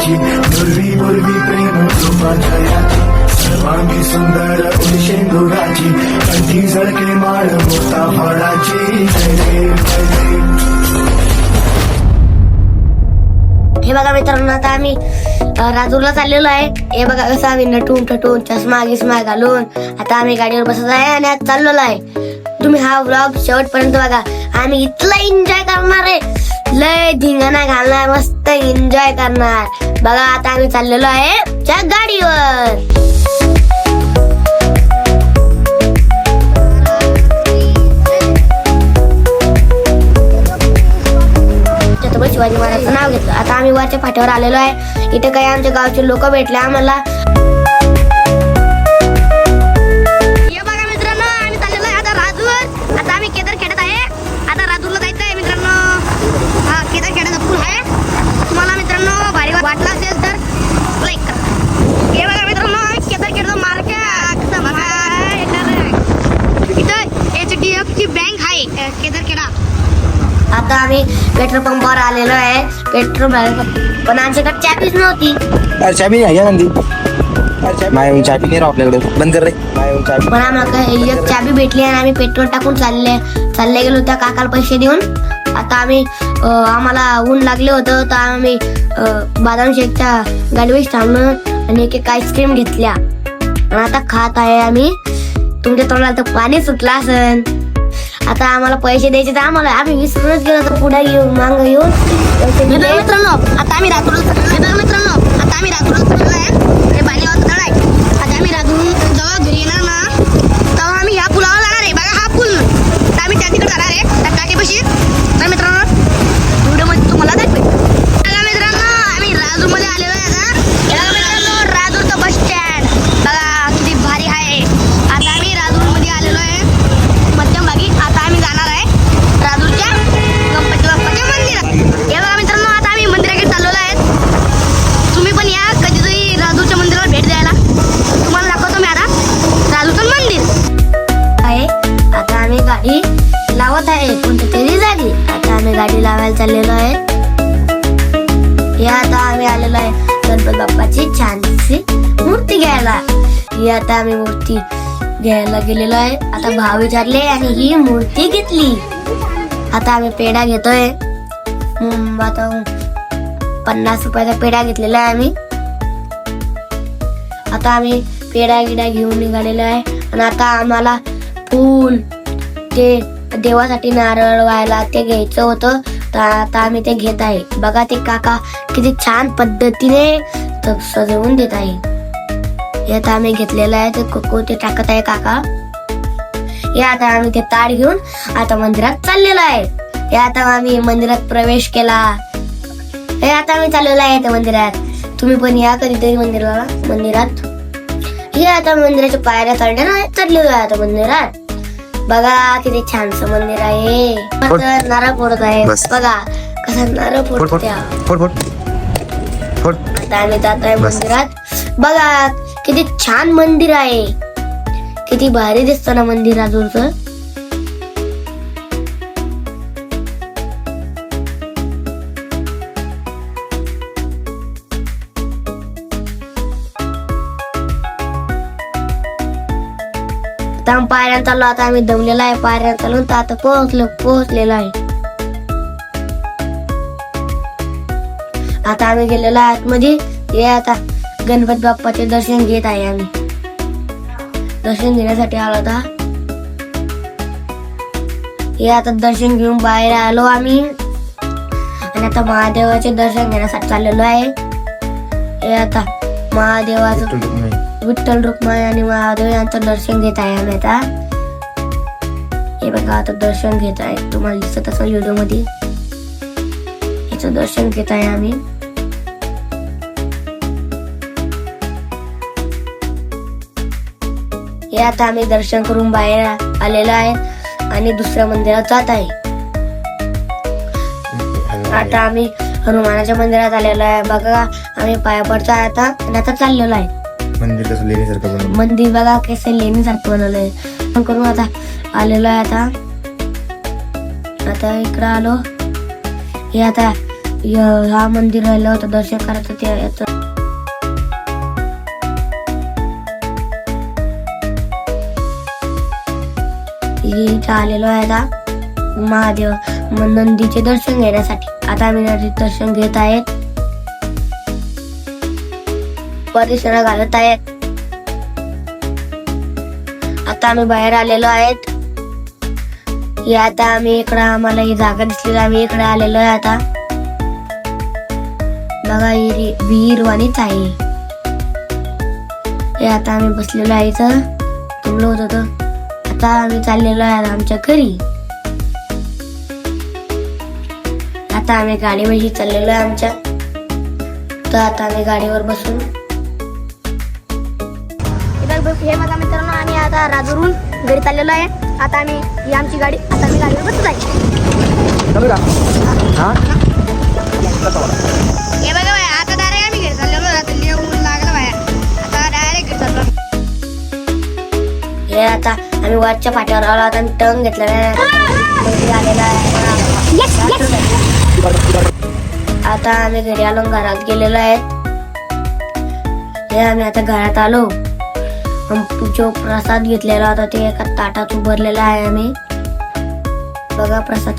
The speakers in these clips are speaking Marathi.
फुलाची मुरवी मुरवी प्रेम माझ्याची सर्वांगी सुंदर शेंदुराची कंठी झळके माळ मोठा फळाची हे बघा मित्रांनो, आता आम्ही राजूरला चाललेलो आहे. हे बघा कसं आम्ही नटून टटून चष्मा घालून आता आम्ही गाडीवर बसत आहे आणि आज चाललेलो आहे. तुम्ही हा व्लॉग शेवटपर्यंत बघा. आम्ही इथला एन्जॉय करणार आहे, लय धिंगाणा घालणार, मस्त एन्जॉय करणार. बघा आता आम्ही चाललेलो आहे त्या गाडीवर. शिवाजी महाराजांचं नाव घेतलं. आता आम्ही वरच्या फाट्यावर आलेलो आहे. इथे काही आमच्या गावचे लोक भेटले आम्हाला. हे बघा मित्रांनो, आम्ही चाललेलो आहे आता राजूर. आता आम्ही केदार खेळत आहे. आता राजूरला जायचं आहे मित्रांनो. हा केदार खेळाचा पूल आहे. तुम्हाला मित्रांनो भारी वाटला असेल तर लाईक करा. हे बघा मित्रांनो, आम्ही केदार खेळतो मार्केट. इथं HDFC बँक आहे केदार खेळा. आता आम्ही पेट्रोल पंपावर आलेलो आहे. पेट्रोल पण आमच्याकडे चाबीच नव्हती. चाबी आहे का नंदी? चाबी नाही राव आपल्याकडे, बंद कर रे. पण आम्हाला एक चाबी भेटली आणि आम्ही पेट्रोल टाकून चालले गेलो त्या काकाला पैसे देऊन. आता आम्ही आम्हाला ऊन लागले होतं तर आम्ही बदाम शेकच्या गाडीवर थांबलो आणि एक आईस्क्रीम घेतल्या आणि आता खात आहे आम्ही. तुमच्या तोंडाला तर पाणी सुटलं असेल. आता आम्हाला पैसे द्यायचे तर आम्ही विसरूनच गेलो तर पुढे येऊन मांग येऊन मित्रांनो. आता आम्ही रात्रीला आहे. हे बालीवाचं तळ आहे. आता आम्ही रात्रून जेव्हा घरी येणार ना तेव्हा आम्ही ह्या पुलावर जाणार आहे. बघा हा पूल, तर आम्ही त्या तिकडे जाणार आहे त्या टाकीपाशी. तर मित्रांनो व्हिडिओमध्ये तुम्हाला दाखवेल. बघा मित्रांनो, आम्ही राजूरमध्ये आलेलो आहे. आता मित्रांनो राजूरचं बस स्टँड बघा किती भारी आहे. आता आम्ही राजूरमध्ये आलेलो आहे मध्यमभागी. आता आम्ही जाणार आहे राजूरच्या गणपती बाप्पाच्या मंदिरात. हे बघा मित्रांनो, आता आम्ही मंदिराकडे चाललेलो आहे. तुम्ही पण या कधीतरी राजूरच्या मंदिराला भेट द्यायला. तुम्हाला दाखवतो मी आता राजूरचं मंदिर आहे. आता आम्ही गाडी लावत आहे कोणत्या तरी जागी. आता आम्ही गाडी लावायला चाललेलो आहे. हे आता आम्ही आलेलो आहे गणपती बाप्पाची छानशी मूर्ती घ्यायला. ही आता आम्ही मूर्ती घ्यायला गेलेलो आहे. आता भाव विचारले आणि ही मूर्ती घेतली. आता आम्ही पेढा घेतोय. आता 50 रुपयाचा पेढा घेतलेला आहे आम्ही. आता आम्ही पेढा गिडा घेऊन निघालेलो आहे. आणि आता आम्हाला फूल ते देवासाठी नारळ व्हायला ते घ्यायचं होतं तर आता आम्ही ते घेत आहे. बघा ते काका किती छान पद्धतीने सजवून देत आहे. हे आता आम्ही घेतलेलं आहे. ते कोको ते टाकत आहे काका. हे आता आम्ही ते ताट घेऊन आता मंदिरात चाललेलो आहे. हे आता आम्ही मंदिरात प्रवेश केला. हे आता आम्ही चाललेलो आहे त्या मंदिरात. तुम्ही पण या कधीतरी मंदिरात. हे आता मंदिराच्या पायऱ्या चढलेलो आहे आता मंदिरात. बघा किती छानसं मंदिर आहे. नारळ फोडत आहे. बघा कसा नारळ फोडते. आता आम्ही जात आहे मंदिरात. बघा किती छान मंदिर आहे. किती भारी दिसतं ना मंदिर राजूरचं. आता आम्ही पायऱ्या चाललो. आता आम्ही दमलेलो आहे पायऱ्या चालून. तर आता पोहोचलेलो आहे. आता आम्ही गेलेलो आहे आतमध्ये. हे आता गणपती बाप्पाचे दर्शन घेत आहे आम्ही. दर्शन घेण्यासाठी आलो होता. हे आता दर्शन घेऊन बाहेर आलो आम्ही. आणि आता महादेवाचे दर्शन घेण्यासाठी चाललेलो आहे. हे आता महादेवाचं विठ्ठल रुक्माई आणि महादेव यांचं दर्शन घेत आहे आम्ही आता. हे बघा आता दर्शन घेत आहे. तुम्हाला दिसत असेल व्हिडिओ मध्ये. याचं दर्शन घेत आहे आम्ही. हे आता आम्ही दर्शन करून बाहेर आलेलो आहे आणि दुसऱ्या मंदिरात जात आहे. आता आम्ही हनुमानाच्या मंदिरात आलेलो आहे. बघा आम्ही पाया पडतो आता आणि आता चाललेलो आहे. मंदिर कसं लेणीसारखं बनवलं. मंदिर बघा कसं लेणीसारखं बनवलंय. करून आता आलेलो आहे. आता इकडं आलो. हे आता ह्या मंदिर राहिलं होतं दर्शन करायचं ते याचं. इथं आलेलो आहे आता महादेव नंदीचे दर्शन घेण्यासाठी. आता आम्ही नदीचे दर्शन घेत आहेत, परिसर घालत आहेत. आता आम्ही बाहेर आलेलो आहेत. हे आता आम्ही इकडं आम्हाला ही जागा दिसली, आम्ही इकडे आलेलो आहे. आता बघा ही विहीर वाणीच आहे. हे आता आम्ही बसलेलो आहे इथं, तुमलो होतो. आता आम्ही चाललेलो आहे आमच्या घरी. आता आम्ही गाडीमध्ये चाललेलो आहे आमच्या. तर आता आम्ही गाडीवर बसून हे बघा मित्रांनो, आम्ही आता राजूरून घरी चाललेलो आहे. आता आम्ही ही आमची गाडी, आता आम्ही गाडीवर बसत आहे. हे बघा बाय, आता डायरेक्ट आम्ही घरी चाललेलो. आता ऊन लागलं बाहेर, आता डायरेक्ट घरी चाललो. हे आता आम्ही वरच्या पाट्यावर आलो. आता आम्ही टर्न घेतलेला आहे. आता आम्ही घरी आलो, घरात गेलेलो आहे. हे आम्ही आता घरात आलो. जो प्रसाद घेतलेला होता ते एका ताटात उभारलेला आहे आम्ही. बघा प्रसाद.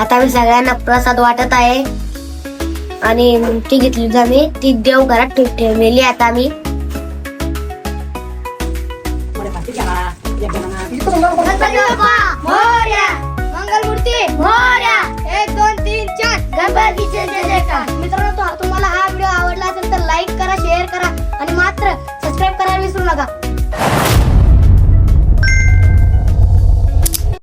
आता आम्ही सगळ्यांना प्रसाद वाटत आहे आणि ती घेतली आम्ही, ती देव घरात ठेवलेली. आता आम्ही मंगलमूर्ती 1 2 3 4 गणपतीचे जय जयकार. मित्रांनो, तुम्हाला हा व्हिडिओ आवडला असेल तर लाईक करा, शेअर करा आणि मात्र सबस्क्राईब करायला विसरू नका.